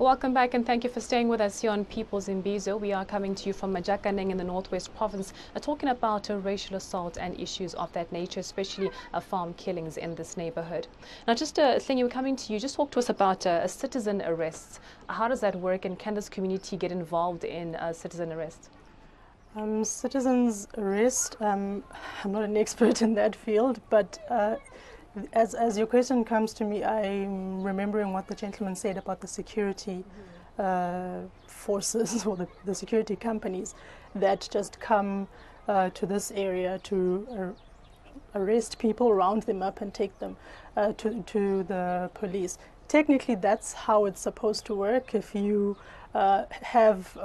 Welcome back and thank you for staying with us here on People's Imbizo. We are coming to you from Majakaneng in the Northwest Province, talking about racial assault and issues of that nature, especially farm killings in this neighborhood. Now, just Hlengi, we're coming to you. Just talk to us about citizen arrests. How does that work, and can this community get involved in citizen arrests? Citizens arrest, I'm not an expert in that field, but as your question comes to me, I'm remembering what the gentleman said about the security forces or the security companies that just come to this area to arrest people, round them up and take them to the police. Technically, that's how it's supposed to work. If you have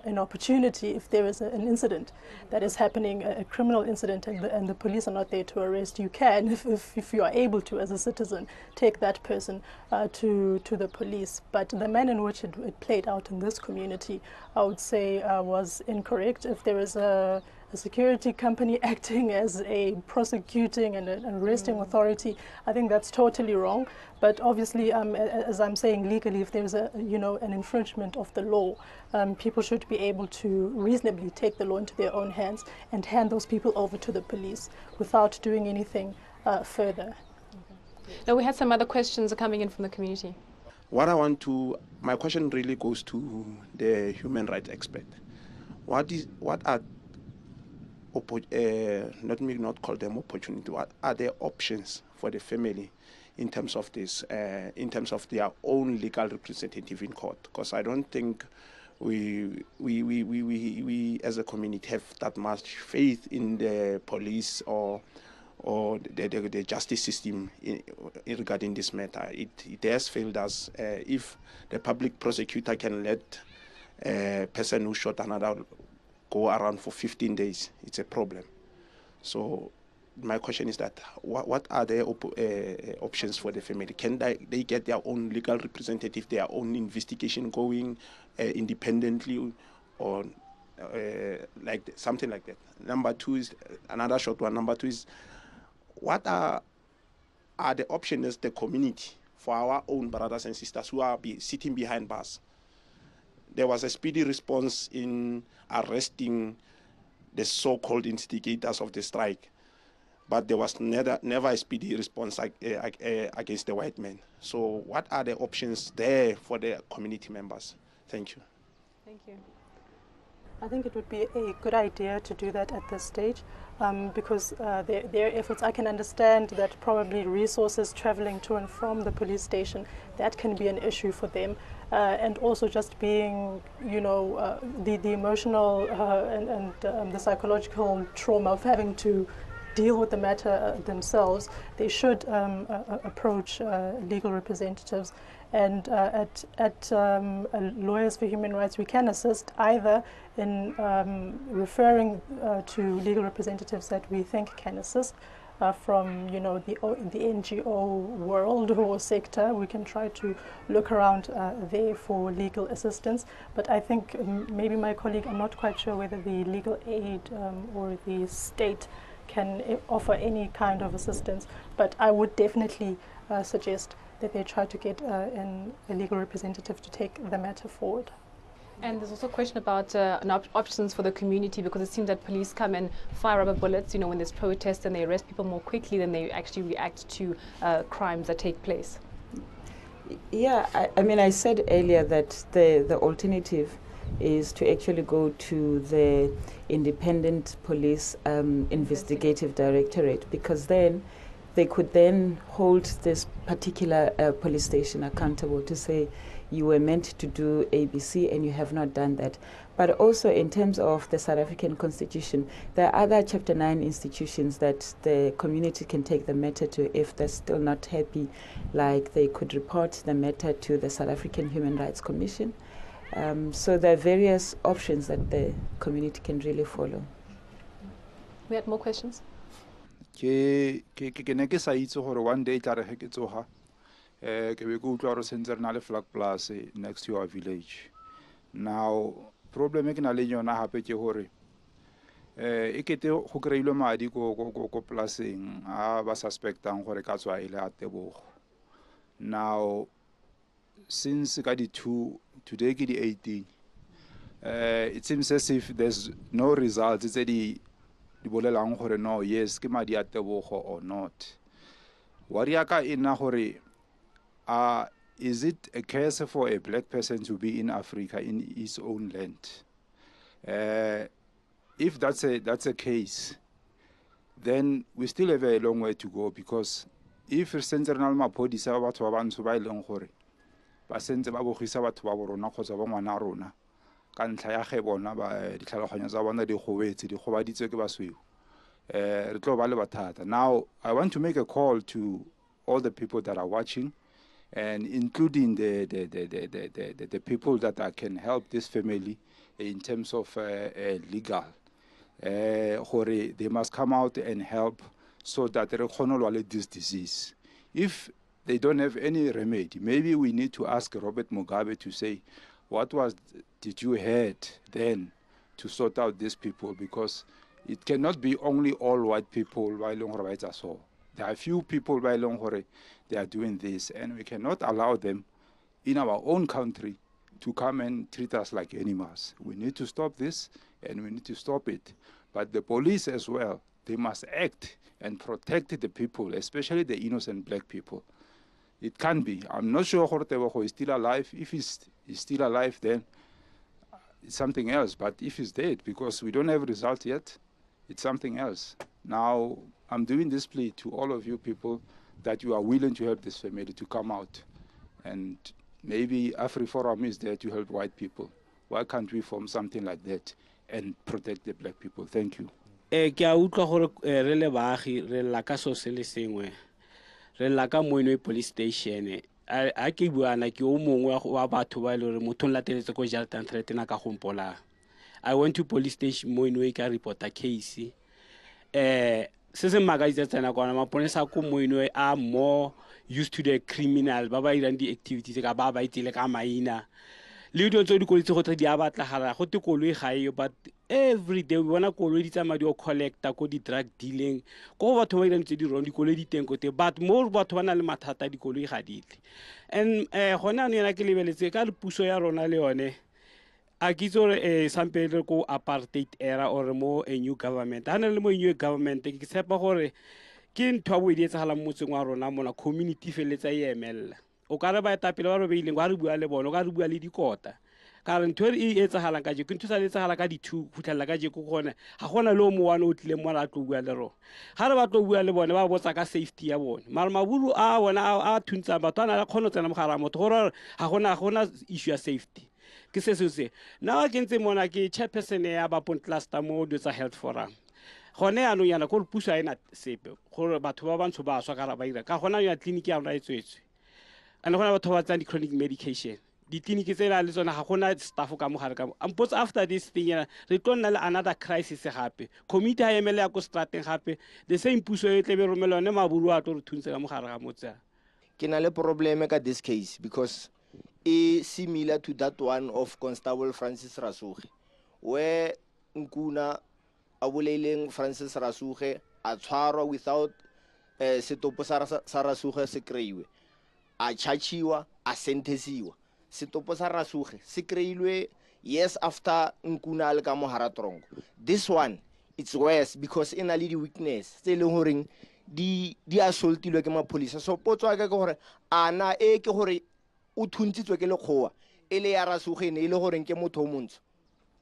an opportunity, if there is an incident that is happening, a criminal incident, and the police are not there to arrest, you can, if you are able to, as a citizen, take that person to the police. But the manner in which it played out in this community, I would say, was incorrect. If there is a security company acting as a prosecuting and an arresting authority, I think that's totally wrong. But obviously, as I'm saying, legally, if there's an infringement of the law, people should be able to reasonably take the law into their own hands and hand those people over to the police without doing anything further. Now, we had some other questions coming in from the community. My question really goes to the human rights expert. What are let me not call them opportunity. What are the options for the family in terms of this, in terms of their own legal representative in court? Because I don't think we as a community have that much faith in the police or the justice system regarding this matter. It has failed us. If the public prosecutor can let a person who shot another go around for 15 days, it's a problem. So my question is that what are the options for the family? Can they get their own legal representative, their own investigation going independently, or something like that? Number two is another short one. Number two is, what are the options as the community for our own brothers and sisters who are sitting behind bars? There was a speedy response in arresting the so-called instigators of the strike, but there was never a speedy response against the white men. So what are the options there for the community members? Thank you. Thank you. I think it would be a good idea to do that at this stage, because their efforts, I can understand that probably resources traveling to and from the police station, that can be an issue for them. And also just being, the emotional and the psychological trauma of having to deal with the matter themselves, they should approach legal representatives. And at Lawyers for Human Rights, we can assist either in referring to legal representatives that we think can assist from the NGO world or sector. We can try to look around there for legal assistance. But I think maybe my colleague, I'm not quite sure whether the legal aid or the state can offer any kind of assistance. But I would definitely suggest that they try to get a legal representative to take the matter forward. And there's also a question about options for the community, because it seems that police come and fire rubber bullets, when there's protests, and they arrest people more quickly than they actually react to crimes that take place. Yeah, I mean, I said earlier that the alternative is to actually go to the Independent Police Investigative Directorate, because then they could then hold this particular police station accountable to say, you were meant to do ABC and you have not done that. But also in terms of the South African Constitution, there are other Chapter 9 institutions that the community can take the matter to if they're still not happy. Like they could report the matter to the South African Human Rights Commission. So there are various options that the community can really follow. We had more questions? Ke ne ke sa itse gore one day tla re ge ke tsoga ke be ke utlwa gore sentse re na le flag plus next to our village. Now problem e ke na le yona hape ke gore e kete go kreilwe madi ko plaseng a ba suspectang gore ka tswa ile a Tebogo. Now since the 2, today the 18, it seems as if there's no results. It's the bolelang gore no, yes, ke madi a tebogo or not. Wariaka ina gore, is it a case for a black person to be in Africa in his own land? If that's a case, then we still have a long way to go, because if sentsernal mapodisa ba batho ba bantsho ba ileng gore ba sentse ba bogisa batho ba borona kgotsa ba ngwana rona ka ntlha ya ge bona ba ditlhaloganyo tsa bona di gobetse di gobaditswe ke basweu, re tlo ba le bathata. Now I want to make a call to all the people that are watching, and including the people that can help this family in terms of legal. They must come out and help so that they can this disease. If they don't have any remedy, maybe we need to ask Robert Mugabe to say, what did you had then to sort out these people? Because it cannot be only all white people. There are few people they are doing this, and we cannot allow them in our own country to come and treat us like animals. We need to stop this, and we need to stop it. But the police as well, they must act and protect the people, especially the innocent black people. It can be. I'm not sure Hortebogo is still alive. If he's still alive, then it's something else. But if he's dead, because we don't have results yet, it's something else. Now, I'm doing this plea to all of you people that you are willing to help this family to come out. And maybe AfriForum is there to help white people. Why can't we form something like that and protect the black people? Thank you. Ke a utlwa gore re le baagi re lla ka so se le sengwe re lla ka Moinwe police station a ke buana ke o mongwe wa batho ba ile re motho lateletse go Jaltan threatena ka gompola. I went to police station Moinwe ka report a case se se magaitse tsena kwana maponesa ko Moinwe a more used to the criminal ba ba irang di activities ka ba itile ka maina le dio tso di koletse go tla di abatlagala go te koloi ga eo, but every day we bona koloi di tsamaya di o collector ko di drug dealing ko batho ba irang tse di rong di koloi di teng ko te, but more batho ba na le mathata di koloi ga ditle. And gona no yena ke lebeletse ka puso ya rona le yone a kitso sample ko apartheid era or mo a new government ana le mo new government ke tshepa gore ke ntwa bo di etsagala motseng wa rona mona community feletsa emela o ka re ba etapele ba robeileng wa re bua le bona o ka re bua le dikota ka re ntwe e etsagala ka je ke ntse sa le etsagala ka di 2 khutlela ka je go gone ga gona le mo wana o tlile mo ra tlo bua le ro ga re ba tlo bua le bone ba botsa ka safety ya bone mara maburu a bona a thuntsa batho ana la khono tsena mogara motho gore ga gona issue ya safety ke se na ke ntse mona ke chairperson ya ba pont cluster mo do tsa health forum gone ano yana go puso a ena sepe gore batho ba bantsho ba swa ka ra ba ira ka gona ya clinic ya rona e tswetswe and gona batho ba tsa di chronic medication di clinic tse la le tsona ga gona staff ka mogare ka but after this thing re tlo nna le another crisis gape committee ha emele ya ko strateng gape the same puso e tlebe romelone maburu a tlo re thuntse ka mogare ga motse ke na le probleme ka this case because is similar to that one of Constable Francis Rasuge, where Nkuna abuleleng Francis Rasuge a tshwarwa without setopo sa Rasuge se kreiwe a chachiwa a sentesiwa setopo sa Rasuge se kreilwe years after Nkuna le ka mohara trongo. This one it's worse because ina le di weakness tse leng horeng di assaultilwe ke mapolisa. So potso ka gore ana ke gore o thuntitswe ke lekgowa ele ya Rasuge ne ile gore ke motho o montsho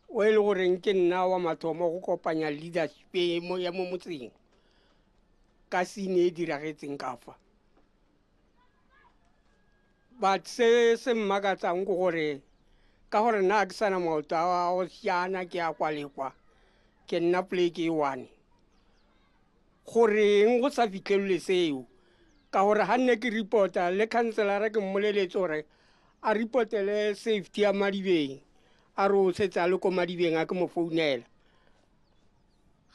o ile gore ke nna wa mathomo go kopanya leadership mo ya mo motseng ka sine diragetseng ka fa but se mmakatsang go gore ka gore na ke sana maoto a o siana ke a kwalekwa ke nna play ke one gore ngo sa fitlhelele seo ka gore ha nne ke reporta le councilor ke mmoleletse gore a reportele safety ya Madibeng a ro setsa le ko Madibeng a ke mo founela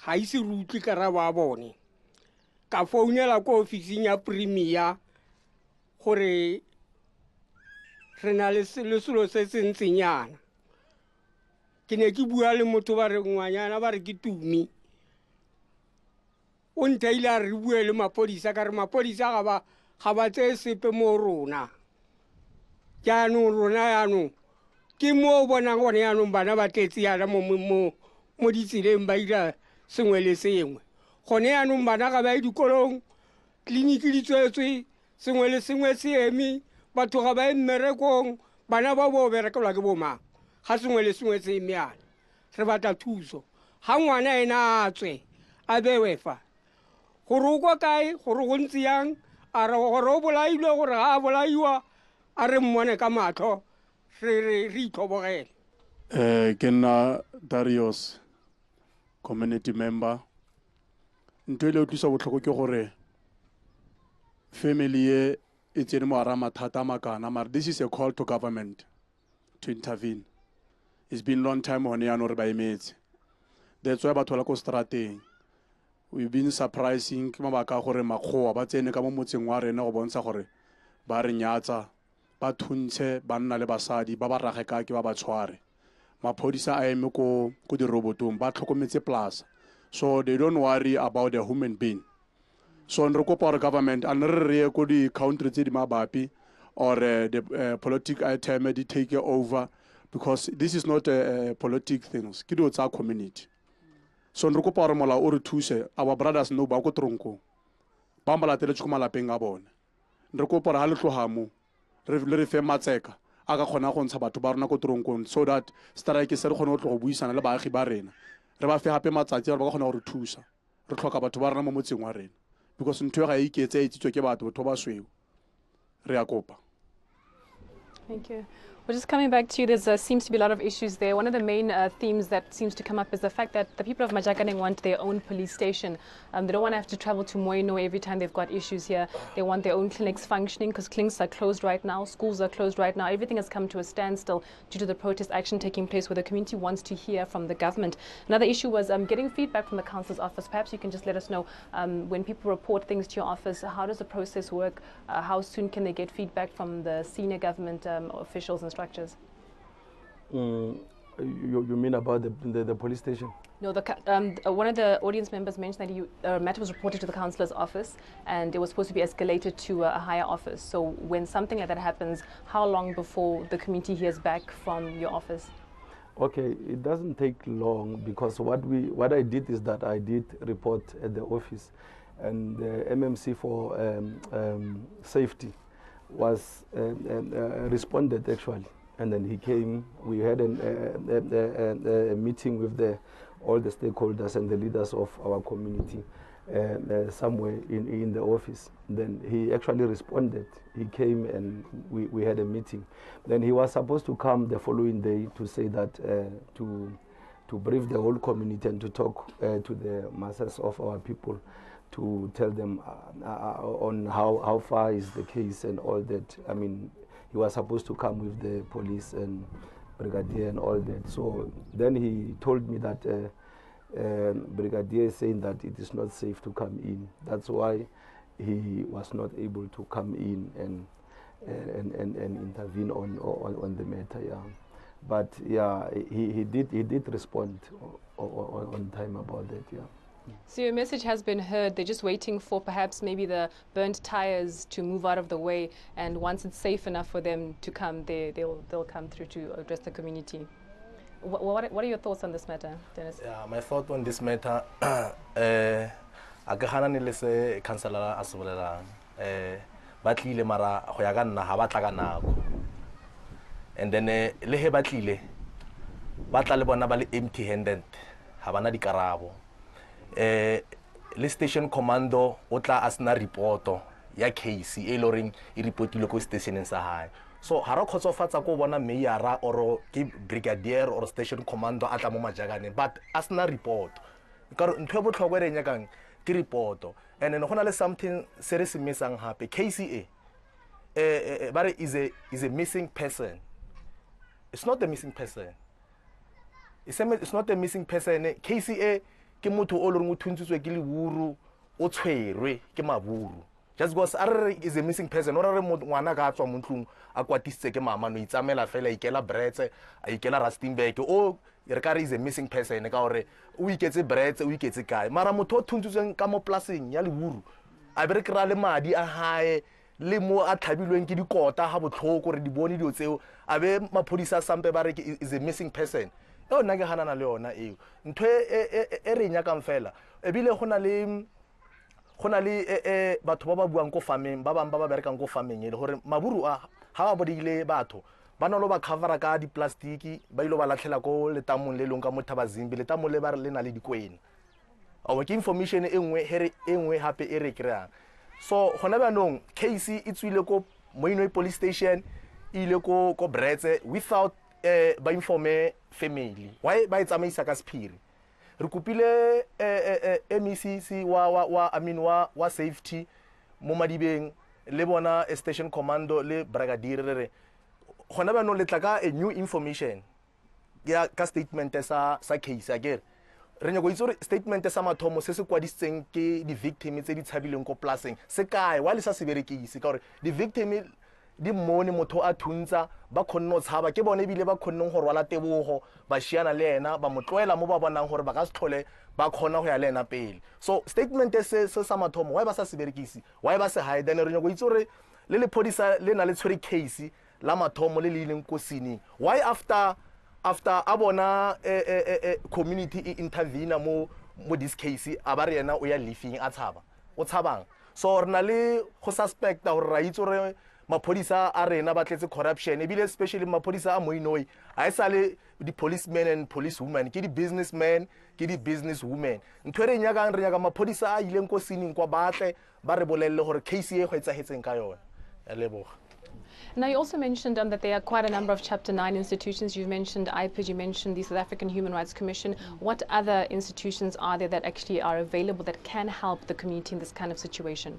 ga ise rutli ka ra ba bone ka founela ko ofising ya premier gore re na le selo se sentsenyana ke ne ke bua le motho ba re ngwanyana ba re ke Tumi o ntaile a re bue le mapodisa ka re mapodisa ga ba tse sepe mo rona ke jaanong rona yaanong ke mo o bonang gone yaanong bana ba tletse yana mo ditseleng ba ira sengwe le sengwe gone yaanong bana ga ba ye dikolong tleliniki di tswetswe sengwe le sengwe se eme batho ga ba ye mmerekong bana ba bo berekelwa ke bomang ga sengwe le sengwe se eme yana re batla thuso ga ngwana ena a tswe a bewe fa gore o kwa kae gore go ntse yang a re gore o bolailwe gore ga a bolaiwa a re mmone ka matlho re itlhobogele ke nna Darius community member ntho ile utlwisa botlhoko ke gore family e tsene mo ara mathata makana mara this is a call to government to intervene. It's been long time on ya no re ba emetse. That's why batho la ko strateng we've been surprising ke mabaka gore makgowa ba tsene ka mo motseng wa rena go bontsha gore ba re nyatsa ba thuntshe banna le basadi ba ba rage ka ke ba ba tshware maphodisa a eme ko di robotong ba tlhokometse plaza so they don't worry about the human being. So re kopa gore government a re re ko di country tse di mabapi or the political item di take over because this is not a politic things ke do tsa community. So re kopa gore mola o re thuse our brothers no ba ko tronko ba mbalatele tshiko malapeng a bone re kopa gore ha le tlohamo re fe matseka a ka khona go ntsha batho ba rona ko tronko so that strike se re khona go tlo go buisana le baagi ba rena re ba fe hape matsatsi ba ka khona go re thusa re tlhoka batho ba rona mo motseng wa rena because ntwe ga iketse itsitswe ke batho ba sweu re a kopa. Thank you. Well, just coming back to you, there seems to be a lot of issues there. One of the main themes that seems to come up is the fact that the people of Majaganeng want their own police station. They don't want to have to travel to Moino every time they've got issues here. They want their own clinics functioning because clinics are closed right now, schools are closed right now. Everything has come to a standstill due to the protest action taking place where the community wants to hear from the government. Another issue was getting feedback from the council's office. Perhaps you can just let us know when people report things to your office, how does the process work? How soon can they get feedback from the senior government officials and structures? You mean about the police station? No, one of the audience members mentioned that a matter was reported to the councillor's office and it was supposed to be escalated to a higher office. So when something like that happens, how long before the community hears back from your office? Okay, it doesn't take long because what I did is that I did report at the office, and the MMC for safety was responded actually. And then he came, we had a meeting with all the stakeholders and the leaders of our community somewhere in the office. Then he actually responded. He came and we had a meeting. Then he was supposed to come the following day to say that, to brief the whole community and to talk to the masses of our people, to tell them on how far is the case and all that. I mean, he was supposed to come with the police and brigadier and all that. So then he told me that brigadier is saying that it is not safe to come in. That's why he was not able to come in and intervene on the matter. Yeah, but yeah, he did respond on time about that. Yeah. So your message has been heard. They're just waiting for perhaps maybe the burnt tires to move out of the way, and once it's safe enough for them to come, they'll come through to address the community. What are your thoughts on this matter, Dennis? Yeah, my thought on this matter, agahana ni lese councillor asulela batlile mara go ya ka nna ha batla ka nako, and then le he batlile batla le bona ba le empty handed ha bana dikarabo. Le station commando o tla asna reporto ya case e loring e reportile ko stationeng sa hae. So ha ra khotsofatsa ko bona mayor or ke brigadier or station commando a tla mo Majaganeng, but asna report ka ntwe botlhokwa re nyakang ke reporto. And then gona le something se re se missang hape KCA bare is a missing person. It's not a missing person. It's not a missing person. KCA ke motho o leng o thuntsitswe ke leburu o tshwerwe ke maburu, just because is a missing person or re ngwana ka tswa mo ntlung a kwatisitse ke mama no itsamela fela ikela bretse a ikela Rustenburg o re ka re is a missing person ka gore o iketse bretse o iketse kae, mara motho o thuntsitsweng ka mo plasing ya leburu a bere kra le madi a hae le mo a tlhabilweng ke dikota ha botlhoko gore di bone dio tseo a be maphodisa sampe ba re is a missing person eo nna ke ganana le yona eo ntho e re nyakang fela ebile go na le batho ba ba buang ko farming ba bang ba ba berekang ko farming e le gore maburu a ha ba bodile batho ba no lo ba covera ka diplastiki ba ilo ba latlhela ko letamong le leng ka mo Thabazimbi letamong le ba re le na le dikwena o ke information e nngwe hape e re kreang so gona ba nong case e tswile ko Moinoi police station ile ko Bretse without ba informe family why ba itsamaisa ka sephiri re kupile MECC wa safety mo Madibeng le bona station commando le brigadier re gona ba no letla ka a new information ya ka statement sa case akere re nyako itse statement sa mathomo se se kwadisitseng ke di victim tse di tshabileng ko plaseng se kae wa le sa se berekise ka gore di victim di mone motho a thuntsa ba khonno tshaba ke bone bile ba khonnong go rwala tebogo ba shiana le ena ba motloela mo ba bonang gore ba ka se tlhole ba khona go ya le ena pele so statement se sa mathomo wa ba sa se berekise wa ba se hide then re nyako itse gore le phodisa le na le tshwere case la mathomo le leng ko sini why after a bona community intervene mo this case a ba re yena o ya leafing a tshaba o tshabang so re na le go suspecta gore ra itse gore maphodisa a rena ba tletse corruption ebile especially maphodisa a Moinoi a isale di policemen and policewomen ke di businessmen ke di businesswomen ntwe re nyaka maphodisa a ileng ko sini kwa batle ba re bolelle gore case e go etsahetseng ka yona ya leboga. Now, you also mentioned that there are quite a number of Chapter 9 institutions. You've mentioned IPID, you mentioned the South African Human Rights Commission. What other institutions are there that actually are available that can help the community in this kind of situation?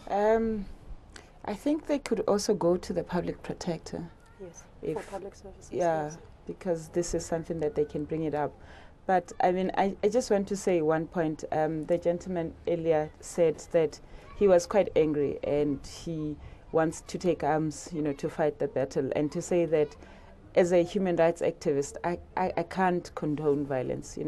I think they could also go to the public protector. Yes, if, for public services. Yeah, yes. Because this is something that they can bring it up. But I mean, I just want to say one point. The gentleman earlier said that he was quite angry and he wants to take arms, to fight the battle, and to say that as a human rights activist, I can't condone violence.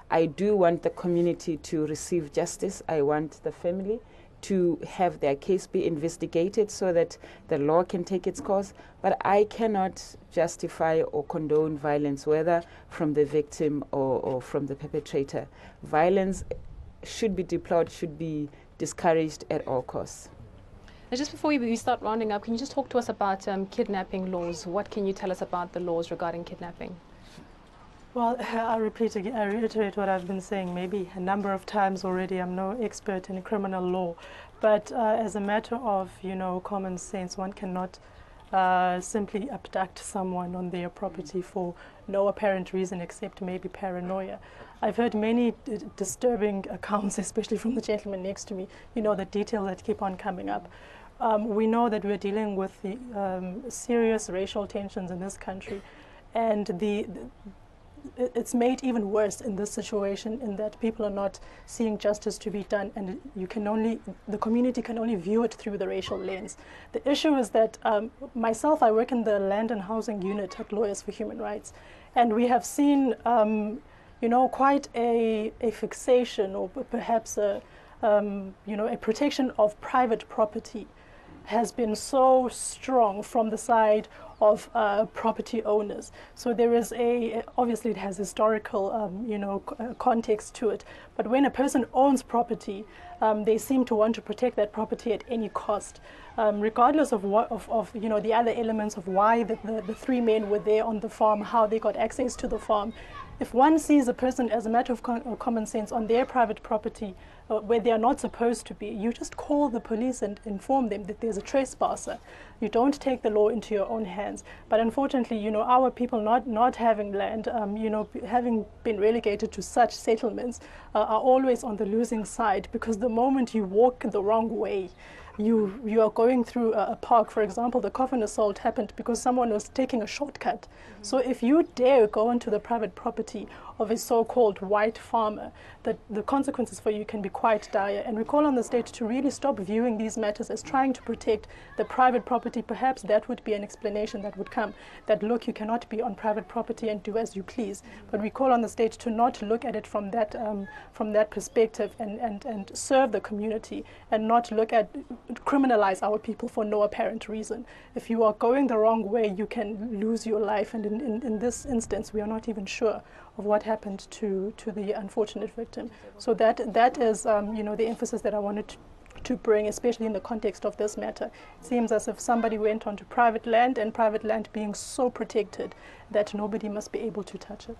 I do want the community to receive justice. I want the family to have their case be investigated so that the law can take its course. But I cannot justify or condone violence, whether from the victim or from the perpetrator. Violence should be deplored, should be discouraged at all costs. Now, just before we start rounding up, can you just talk to us about kidnapping laws? What can you tell us about the laws regarding kidnapping? Well, I reiterate what I've been saying maybe a number of times already. I'm no expert in criminal law, but as a matter of, common sense, one cannot simply abduct someone on their property for no apparent reason except maybe paranoia. I've heard many disturbing accounts, especially from the gentleman next to me, the details that keep on coming up. We know that we're dealing with the serious racial tensions in this country, and it's made even worse in this situation in that people are not seeing justice to be done, and the community can only view it through the racial lens. The issue is that myself, I work in the land and housing unit at Lawyers for Human Rights, and we have seen quite a fixation or perhaps a protection of private property has been so strong from the side of property owners. So there is obviously it has historical, context to it. But when a person owns property, they seem to want to protect that property at any cost, regardless of the other elements of why the three men were there on the farm, how they got access to the farm. If one sees a person as a matter of common sense on their private property where they are not supposed to be, you just call the police and inform them that there's a trespasser. You don't take the law into your own hands. But unfortunately, our people not having land, having been relegated to such settlements, are always on the losing side, because the moment you walk the wrong way, you are going through a park, for example. The coffin assault happened because someone was taking a shortcut. So if you dare go into the private property of a so-called white farmer, the consequences for you can be quite dire. And we call on the state to really stop viewing these matters as trying to protect the private property. Perhaps that would be an explanation that would come, that look, you cannot be on private property and do as you please. But we call on the state to not look at it from that perspective and serve the community, and not look at criminalize our people for no apparent reason. If you are going the wrong way, you can lose your life. And in this instance, we are not even sure of what happened to the unfortunate victim. So that is, the emphasis that I wanted to bring, especially in the context of this matter. It seems as if somebody went onto private land, and private land being so protected that nobody must be able to touch it.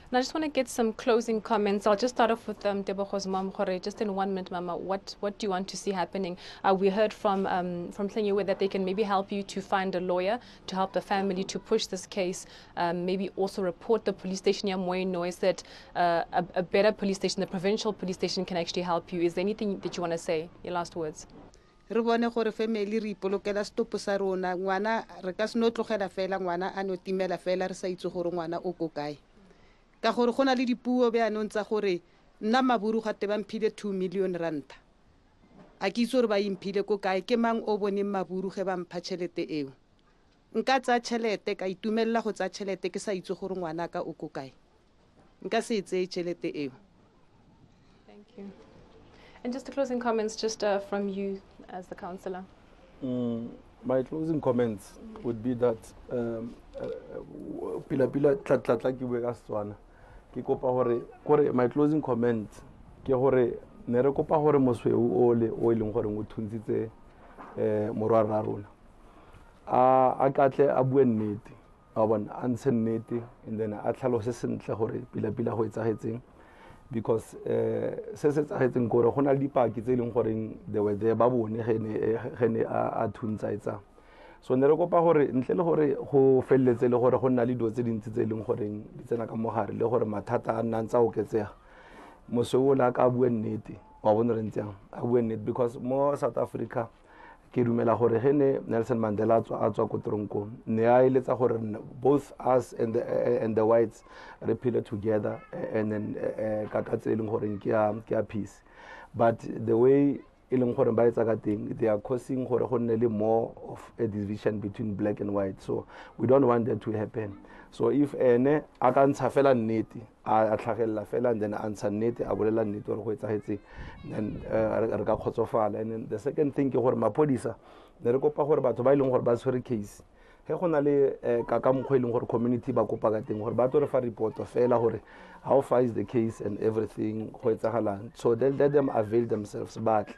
And I just want to get some closing comments. I'll just start off with Tebogo's mom, Jorge. Just in 1 minute, Mama, what do you want to see happening? We heard from Tlengiwe that they can maybe help you to find a lawyer to help the family to push this case. Maybe also report the police station. Knows that a better police station, the provincial police station, can actually help you. Is there anything that you want to say? Your last words. Re bone gore family re ipolokela stopo sa rona ngwana re ka se no tlogela fela ngwana a no timela fela re sa itse gore ngwana o go kae ka gore gona le dipuo be anong tsa gore nna maburu ga te ba mphile 2 million rand a ke itse gore ba imphile go kae ke mang o bone maburu ge ba mpha tšhelete eo nka tsa tšhelete ka itumella go tsa tšhelete ke sa itse gore ngwana ka o go kae nka se itse tšhelete eo. Thank you. And just the closing comments, just from you as the councillor. My closing comments would be that pila tla ki bua ka Setswana ke kopa gore my closing comment ke gore ne re kopa gore mosweu ole o ileng gore o thuntshitse morwara rona a katle a bue nnete a bona a ntshe nnete and then a tlhalose sentle gore pila go etsagetseng because se tsagetseng gore gona le dipaki tse leng gore they were there ba bone gene a thuntsaetsa. So ne re kopa gore ntle le gore go felletse le gore go nna le dilo tse dintsi tse leng gore di tsena ka mogare le gore mathata a nna ntsa o ketsega mosweu la ka bue nnete wa bona re ntseng a bue nnete because mo South Africa ke dumela gore gene Nelson Mandela a tswa ko tronkong ne a eletsa gore both us and the whites re phele together and then ka tse leng gore ke a peace, but the way ileng gore ba etsa ka teng they are causing gore go nne le more of a division between black and white, so we don't want that to happen. So if ene a ka ntsha fela nnete a tlhagella fela and then a ntsha nnete a bolela nnete gore go etsagetse then re ka khotsofala. And then the second thing ke gore mapodisa ne re kopa gore batho ba ileng gore ba tshwere case ge go na le ka mokgwa ileng gore community ba kopa ka teng gore ba tlo re fa report fela gore how far is the case and everything go etsagalang, so let them avail themselves back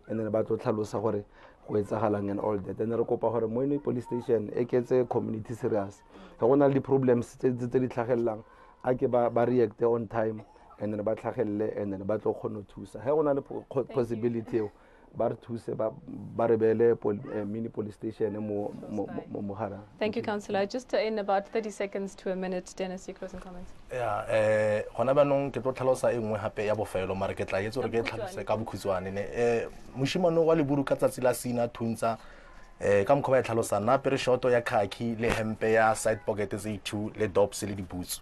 and then ba tlo tlhalosa gore go etsagalang and all that. And re kopa gore mo police station e ketse community serious ge go na le problems tse di tlhagellang a ke ba react on time and then ba tlhagelle and then ba tlo kgona thusa ge go na le possibility ba re thuse ba re bele mini police station mo mogara. Thank you, councillor. Just in about 30 seconds to a minute, Dennis, your closing comments. Yeah, gona ba nong ke tlo tlhalosa e nngwe hape ya bofelo mara ke tla etso re ke tlhalose ka bokhutswane ne moshimano wa leburu ka tsatsi la sina thuntsa ka mokgwa ba tlhalosa na pere shoto ya khaki le hempe ya side pocket tse 2 le dops le diboots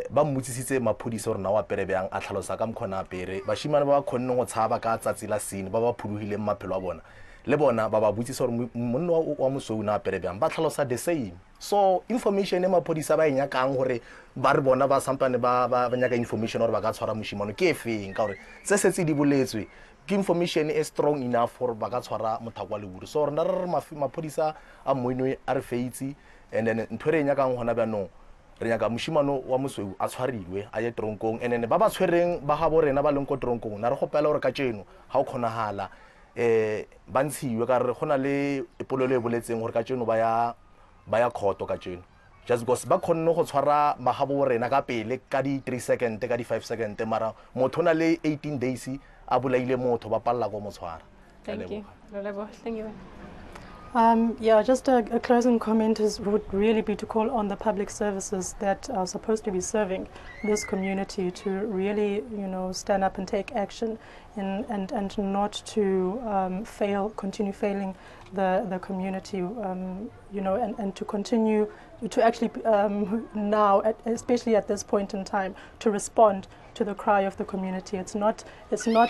ba mmutsisitse maphodisa gore na wa pere bjang a tlhalosa ka mkhona pere bashimane ba khonne go tshaba ka tsatsi la sine ba ba phuluhile maphelo a bona le bona ba ba butsisa gore monna wa mosou na pere bjang ba tlhalosa the same. So information e maphodisa ba enya kang gore ba re bona ba sampane ba nyaka information gore ba ka tshwara moshimano ke efeng ka gore se setse di boletswe ke information is strong enough for ba ka tshwara mothakwa le buru. So re na re maphodisa a moino a re feitsi and then ntwere enya kang gona ba no re nyaka moshimano wa mosweu a tshwarilwe a ye tronkong and then ba tshwereng ba ga bo rena ba leng ko tronkong na re gopela gore ka tseno ga o kgonahala ba ntshiwe ka re gona le polelo e boletseng gore ka tseno ba ya khoto ka tseno just because ba khonne go tshwara ba ga bo rena ka pele ka di 3 second ka di 5 second mara motho na le 18 days a bolaile motho ba palla go mo tshwara. Thank you. Thank you. Yeah, just a closing comment would really be to call on the public services that are supposed to be serving this community to really, stand up and take action and not to continue failing the community, and to continue to actually now, especially at this point in time, to respond to the cry of the community. It's not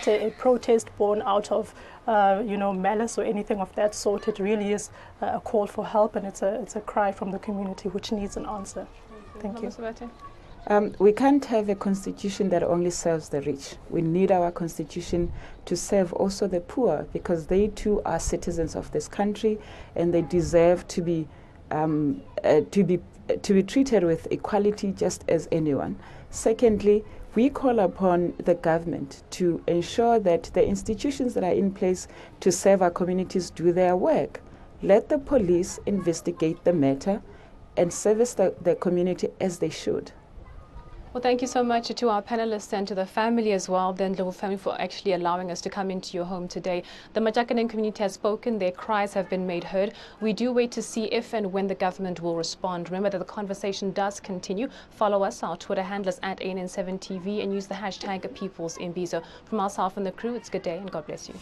a protest born out of malice or anything of that sort. It really is a call for help, and it's a cry from the community which needs an answer. Thank you. We can't have a constitution that only serves the rich. We need our constitution to serve also the poor, because they too are citizens of this country and they deserve to be treated with equality just as anyone. Secondly, we call upon the government to ensure that the institutions that are in place to serve our communities do their work. Let the police investigate the matter and service the community as they should. Well, thank you so much to our panelists and to the family as well, the Ndlovu family, for actually allowing us to come into your home today. The Majakaneng community has spoken. Their cries have been made heard. We do wait to see if and when the government will respond. Remember that the conversation does continue. Follow us, our Twitter handles at ANN7TV, and use the hashtag #PeoplesImbizo. From ourselves and the crew, it's good day and God bless you.